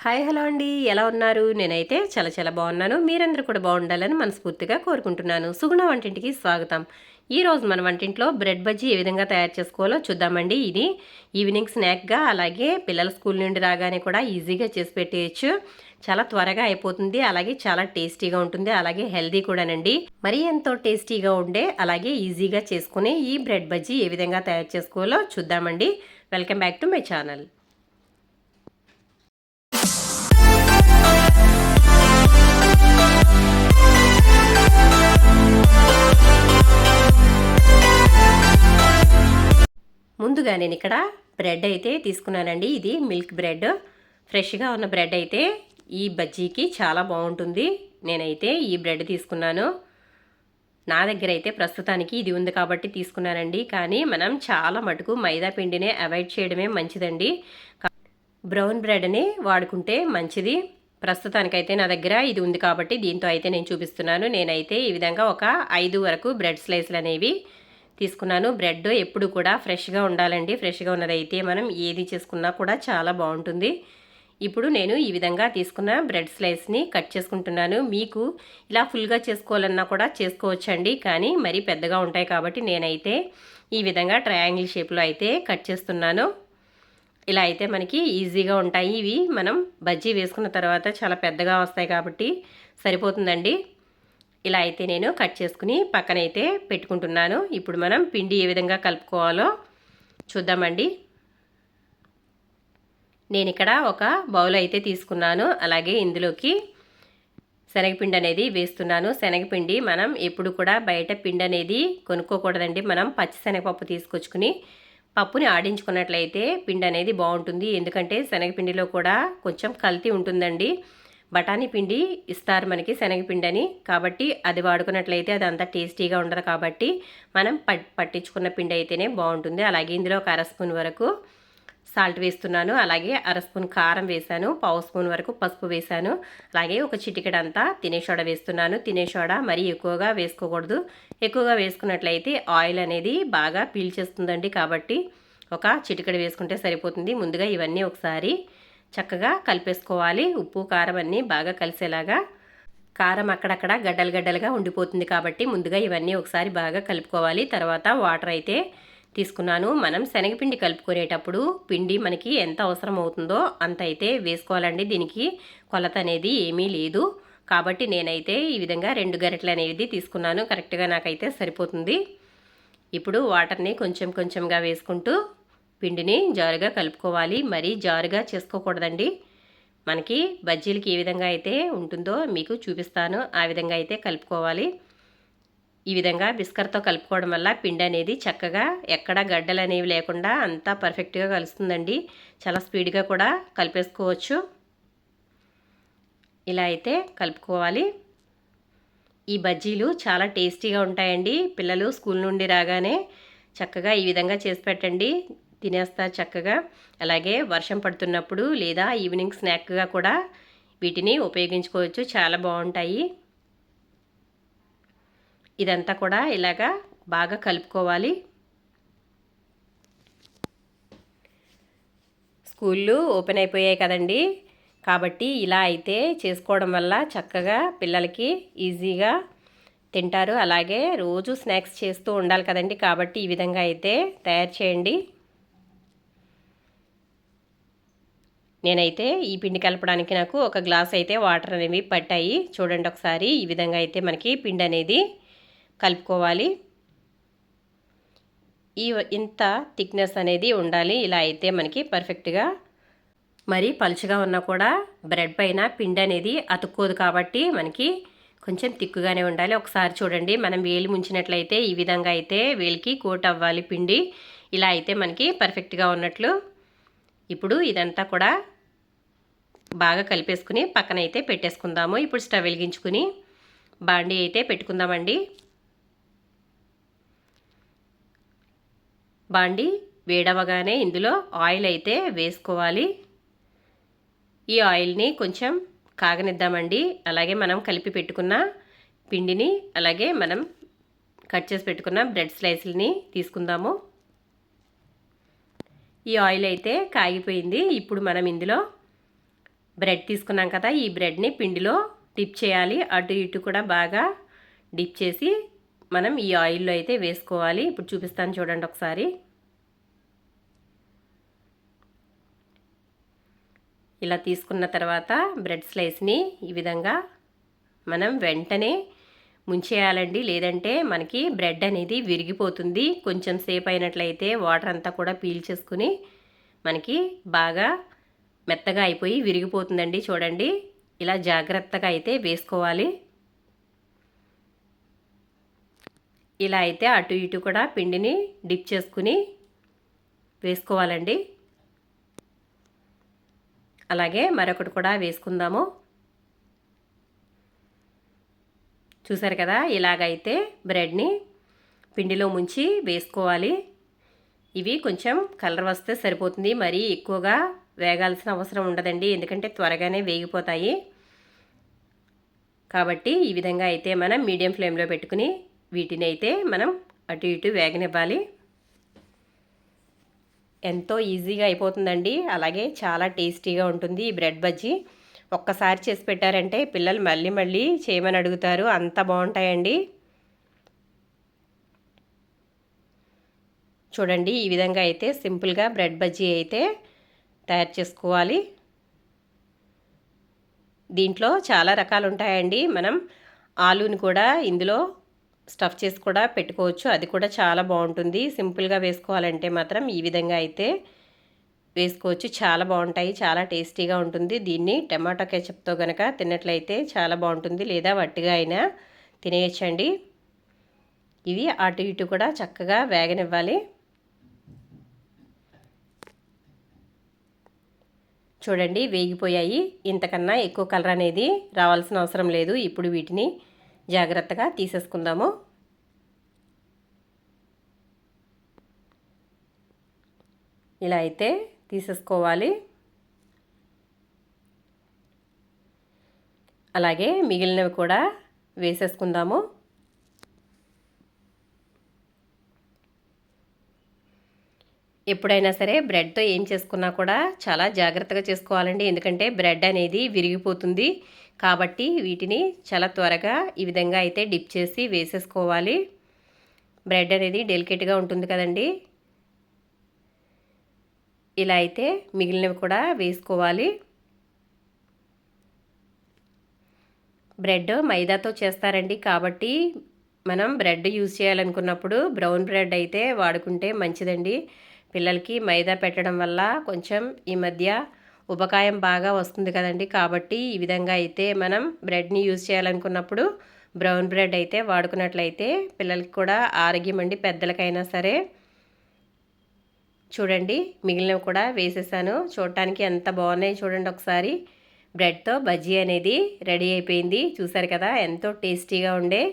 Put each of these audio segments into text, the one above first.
Hi hello అండి, ఎలా ఉన్నారు? నేనైతే చాలా చాలా బాగున్నాను. మీరందరూ కూడా బాగుండాలని మనస్ఫూర్తిగా కోరుకుంటున్నాను. సుగుణ వంటింటికి స్వాగతం. ఈరోజు మన వంటింట్లో బ్రెడ్ బజ్జీ ఏ విధంగా తయారు చేసుకోవాలో చూద్దామండి. ఇది ఈవినింగ్ స్నాక్గా, అలాగే పిల్లల స్కూల్ నుండి రాగానే కూడా ఈజీగా చేసి పెట్టేయచ్చు. చాలా త్వరగా అయిపోతుంది, అలాగే చాలా టేస్టీగా ఉంటుంది, అలాగే హెల్దీ కూడానండి. మరీ ఎంతో టేస్టీగా ఉండే, అలాగే ఈజీగా చేసుకునే ఈ బ్రెడ్ బజ్జీ ఏ విధంగా తయారు చేసుకోవాలో చూద్దామండి. Welcome back to my channel. ముందుగా నేను ఇక్కడ బ్రెడ్ అయితే తీసుకున్నానండి. ఇది మిల్క్ బ్రెడ్, ఫ్రెష్గా ఉన్న బ్రెడ్ అయితే ఈ బజ్జీకి చాలా బాగుంటుంది. నేనైతే ఈ బ్రెడ్ తీసుకున్నాను. నా దగ్గర అయితే ప్రస్తుతానికి ఇది ఉంది కాబట్టి తీసుకున్నానండి. కానీ మనం చాలా మటుకు మైదా పిండినే అవాయిడ్ చేయడమే మంచిదండి. బ్రౌన్ బ్రెడ్ని వాడుకుంటే మంచిది. ప్రస్తుతానికైతే నా దగ్గర ఇది ఉంది కాబట్టి దీంతో అయితే నేను చూపిస్తున్నాను. నేనైతే ఈ విధంగా ఒక 5 వరకు బ్రెడ్ స్లైస్లు అనేవి తీసుకున్నాను. బ్రెడ్ ఎప్పుడు కూడా ఫ్రెష్గా ఉండాలండి. ఫ్రెష్గా ఉన్నదైతే మనం ఏది చేసుకున్నా కూడా చాలా బాగుంటుంది. ఇప్పుడు నేను ఈ విధంగా తీసుకున్న బ్రెడ్ స్లైస్ని కట్ చేసుకుంటున్నాను. మీకు ఇలా ఫుల్గా చేసుకోవాలన్నా కూడా చేసుకోవచ్చండి, కానీ మరీ పెద్దగా ఉంటాయి కాబట్టి నేనైతే ఈ విధంగా ట్రయాంగిల్ షేప్లో అయితే కట్ చేస్తున్నాను. ఇలా అయితే మనకి ఈజీగా ఉంటాయి. ఇవి మనం బజ్జీ వేసుకున్న తర్వాత చాలా పెద్దగా వస్తాయి కాబట్టి సరిపోతుందండి. ఇలా అయితే నేను కట్ చేసుకుని పక్కనైతే పెట్టుకుంటున్నాను. ఇప్పుడు మనం పిండి ఏ విధంగా కలుపుకోవాలో చూద్దామండి. నేను ఇక్కడ ఒక బౌల్ అయితే తీసుకున్నాను. అలాగే ఇందులోకి శనగపిండి అనేది వేస్తున్నాను. శనగపిండి మనం ఎప్పుడు కూడా బయట పిండి అనేది కొనుక్కోకూడదండి. మనం పచ్చి శనగపప్పు తీసుకొచ్చుకుని పప్పుని ఆడించుకున్నట్లయితే పిండి అనేది బాగుంటుంది. ఎందుకంటే శనగపిండిలో కూడా కొంచెం కల్తీ ఉంటుందండి. బఠానీ పిండి ఇస్తారు మనకి శనగపిండి అని, కాబట్టి అది వాడుకున్నట్లయితే అది అంత టేస్టీగా ఉండదు. కాబట్టి మనం పట్టించుకున్న పిండి అయితేనే బాగుంటుంది. అలాగే ఇందులో ఒక 1/2 స్పూన్ వరకు సాల్ట్ వేస్తున్నాను. అలాగే 1/2 స్పూన్ కారం వేశాను. 1/2 స్పూన్ వరకు పసుపు వేశాను. అలాగే ఒక చిటికెడంతా తినే సోడా వేస్తున్నాను. తినే సోడా మరీ ఎక్కువగా వేసుకోకూడదు. ఎక్కువగా వేసుకున్నట్లయితే ఆయిల్ అనేది బాగా పీల్చేస్తుందండి. కాబట్టి ఒక చిటికెడు వేసుకుంటే సరిపోతుంది. ముందుగా ఇవన్నీ ఒకసారి చక్కగా కలిపేసుకోవాలి. ఉప్పు కారం అన్నీ బాగా కలిసేలాగా. కారం అక్కడక్కడ గడ్డలు గడ్డలుగా ఉండిపోతుంది కాబట్టి ముందుగా ఇవన్నీ ఒకసారి బాగా కలుపుకోవాలి. తర్వాత వాటర్ అయితే తీసుకున్నాను. మనం శనగపిండి కలుపుకునేటప్పుడు పిండి మనకి ఎంత అవసరం అవుతుందో అంత అయితే వేసుకోవాలండి. దీనికి కొలత అనేది ఏమీ లేదు. కాబట్టి నేనైతే ఈ విధంగా 2 గరిటెలు అనేది తీసుకున్నాను. కరెక్ట్గా నాకైతే సరిపోతుంది. ఇప్పుడు వాటర్ని కొంచెం కొంచెంగా వేసుకుంటూ పిండిని జారుగా కలుపుకోవాలి. మరీ జారుగా చేసుకోకూడదండి. మనకి బజ్జీలకి ఏ విధంగా అయితే ఉంటుందో మీకు చూపిస్తాను. ఆ విధంగా అయితే కలుపుకోవాలి. ఈ విధంగా బిస్కర్తో కలుపుకోవడం వల్ల పిండి అనేది చక్కగా ఎక్కడ గడ్డలు అనేవి లేకుండా అంతా పర్ఫెక్ట్గా కలుస్తుందండి. చాలా స్పీడ్గా కూడా కలిపేసుకోవచ్చు. ఇలా అయితే కలుపుకోవాలి. ఈ బజ్జీలు చాలా టేస్టీగా ఉంటాయండి. పిల్లలు స్కూల్ నుండి రాగానే చక్కగా ఈ విధంగా చేసి పెట్టండి, తినేస్తారు చక్కగా. అలాగే వర్షం పడుతున్నప్పుడు లేదా ఈవినింగ్ స్నాక్గా కూడా వీటిని ఉపయోగించుకోవచ్చు. చాలా బాగుంటాయి. ఇదంతా కూడా ఇలాగా బాగా కలుపుకోవాలి. స్కూళ్ళు ఓపెన్ అయిపోయాయి కదండి, కాబట్టి ఇలా అయితే చేసుకోవడం వల్ల చక్కగా పిల్లలకి ఈజీగా తింటారు. అలాగే రోజు స్నాక్స్ చేస్తూ ఉండాలి కదండి, కాబట్టి ఈ విధంగా అయితే తయారు చేయండి. నేనైతే ఈ పిండి కలపడానికి నాకు ఒక గ్లాస్ అయితే వాటర్ అనేవి పట్టాయి. చూడండి ఒకసారి. ఈ విధంగా అయితే మనకి పిండి అనేది కలుపుకోవాలి. ఇంత థిక్నెస్ అనేది ఉండాలి. ఇలా అయితే మనకి పర్ఫెక్ట్గా. మరి పలుచగా ఉన్నా కూడా బ్రెడ్ పైన పిండి అనేది అతుక్కోదు కాబట్టి మనకి కొంచెం తిక్కుగానే ఉండాలి. ఒకసారి చూడండి. మనం వేలు ముంచినట్లయితే ఈ విధంగా అయితే వేలికి కోట్ అవ్వాలి పిండి. ఇలా అయితే మనకి పర్ఫెక్ట్గా ఉన్నట్లు. ఇప్పుడు ఇదంతా కూడా బాగా కలిపేసుకుని పక్కన అయితే పెట్టేసుకుందాము. ఇప్పుడు స్టవ్ వెలిగించుకుని బాండీ అయితే పెట్టుకుందామండి. బాండీ వేడవగానే ఇందులో ఆయిల్ అయితే వేసుకోవాలి. ఈ ఆయిల్ని కొంచెం కాగనిద్దామండి. అలాగే మనం కలిపి పెట్టుకున్న పిండిని, అలాగే మనం కట్ చేసి పెట్టుకున్న బ్రెడ్ స్లైస్ని తీసుకుందాము. ఈ ఆయిల్ అయితే కాగిపోయింది. ఇప్పుడు మనం ఇందులో బ్రెడ్ తీసుకున్నాం కదా, ఈ బ్రెడ్ని పిండిలో డిప్ చేయాలి. అటు ఇటు కూడా బాగా డిప్ చేసి మనం ఈ ఆయిల్లో అయితే వేసుకోవాలి. ఇప్పుడు చూపిస్తాను చూడండి ఒకసారి. ఇలా తీసుకున్న తర్వాత బ్రెడ్ స్లైస్ని ఈ విధంగా మనం వెంటనే ముంచేయాలండి, లేదంటే మనకి బ్రెడ్ అనేది విరిగిపోతుంది. కొంచెం సేపు అయినట్లయితే వాటర్ అంతా కూడా పీల్చేసుకుని మనకి బాగా మెత్తగా అయిపోయి విరిగిపోతుందండి. చూడండి, ఇలా జాగ్రత్తగా అయితే వేసుకోవాలి. ఇలా అయితే అటు ఇటు కూడా పిండిని డిప్ చేసుకుని వేసుకోవాలండి. అలాగే మరొకటి కూడా వేసుకుందాము. చూసారు కదా, ఇలాగైతే బ్రెడ్ని పిండిలో ముంచి వేసుకోవాలి. ఇవి కొంచెం కలర్ వస్తే సరిపోతుంది, మరీ ఎక్కువగా వేగాల్సిన అవసరం ఉండదండి, ఎందుకంటే త్వరగానే వేగిపోతాయి. కాబట్టి ఈ విధంగా అయితే మనం మీడియం ఫ్లేమ్లో పెట్టుకుని వీటిని అయితే మనం అటు ఇటు వేగనివ్వాలి. ఎంతో ఈజీగా అయిపోతుందండి, అలాగే చాలా టేస్టీగా ఉంటుంది ఈ బ్రెడ్ బజ్జీ. ఒక్కసారి చేసి పెట్టారంటే పిల్లలు మళ్ళీ మళ్ళీ చేయమని అడుగుతారు, అంత బాగుంటాయండి. చూడండి, ఈ విధంగా అయితే సింపుల్గా బ్రెడ్ బజ్జీ అయితే తయారు చేసుకోవాలి. దీంట్లో చాలా రకాలు ఉంటాయండి. మనం ఆలూని కూడా ఇందులో స్టఫ్ చేసి కూడా పెట్టుకోవచ్చు, అది కూడా చాలా బాగుంటుంది. సింపుల్గా వేసుకోవాలంటే మాత్రం ఈ విధంగా అయితే వేసుకోవచ్చు, చాలా బాగుంటాయి, చాలా టేస్టీగా ఉంటుంది. దీన్ని టమాటో కెచప్తో కనుక తిన్నట్లయితే చాలా బాగుంటుంది, లేదా వట్టిగా అయినా తినేయచ్చండి. ఇవి అటు ఇటు కూడా చక్కగా వేగనివ్వాలి. చూడండి, వేగిపోయాయి. ఇంతకన్నా ఎక్కువ కలర్ అనేది రావాల్సిన అవసరం లేదు. ఇప్పుడు వీటిని జాగ్రత్తగా తీసేసుకుందాము. ఇలా అయితే తీసేసుకోవాలి. అలాగే మిగిలినవి కూడా వేసేసుకుందాము. ఎప్పుడైనా సరే బ్రెడ్తో ఏం చేసుకున్నా కూడా చాలా జాగ్రత్తగా చేసుకోవాలండి, ఎందుకంటే బ్రెడ్ అనేది విరిగిపోతుంది. కాబట్టి వీటిని చాలా త్వరగా ఈ విధంగా అయితే డిప్ చేసి వేసేసుకోవాలి. బ్రెడ్ అనేది డెలికేట్గా ఉంటుంది కదండి. ఇలా అయితే మిగిలినవి కూడా వేసుకోవాలి. బ్రెడ్ మైదాతో చేస్తారండి, కాబట్టి మనం బ్రెడ్ యూజ్ చేయాలనుకున్నప్పుడు బ్రౌన్ బ్రెడ్ అయితే వాడుకుంటే మంచిదండి. పిల్లలకి మైదా పెట్టడం వల్ల కొంచెం ఈ మధ్య ఉబకాయం బాగా వస్తుంది కదండి. కాబట్టి ఈ విధంగా అయితే మనం బ్రెడ్ని యూజ్ చేయాలనుకున్నప్పుడు బ్రౌన్ బ్రెడ్ అయితే వాడుకున్నట్లయితే పిల్లలకి కూడా ఆరోగ్యం అండి, పెద్దలకైనా సరే. చూడండి, మిగిలినవి కూడా వేసేసాను. చూడటానికి ఎంత బాగున్నాయి చూడండి ఒకసారి. బ్రెడ్తో బజ్జీ అనేది రెడీ అయిపోయింది. చూసారు కదా, ఎంతో టేస్టీగా ఉండే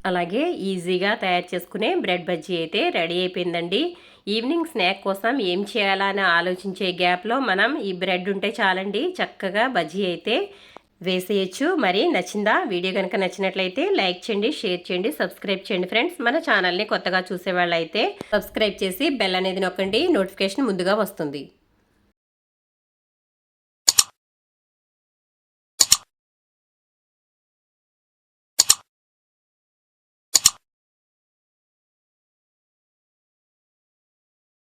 అలాగే ఈజీగా తయారు చేసుకునే బ్రెడ్ బజ్జీ అయితే రెడీ అయిపోయిందండి. ఈవినింగ్ స్నాక్ కోసం ఏం చేయాలా అని ఆలోచించే గ్యాప్లో మనం ఈ బ్రెడ్ ఉంటే చాలండి, చక్కగా బజ్జీ అయితే వేసేయచ్చు. మరి నచ్చిందా? వీడియో కనుక నచ్చినట్లయితే లైక్ చేయండి, షేర్ చేయండి, సబ్స్క్రైబ్ చేయండి ఫ్రెండ్స్. మన ఛానల్ని కొత్తగా చూసేవాళ్ళు అయితే సబ్స్క్రైబ్ చేసి బెల్ అనేది నొక్కండి, నోటిఫికేషన్ ముందుగా వస్తుంది.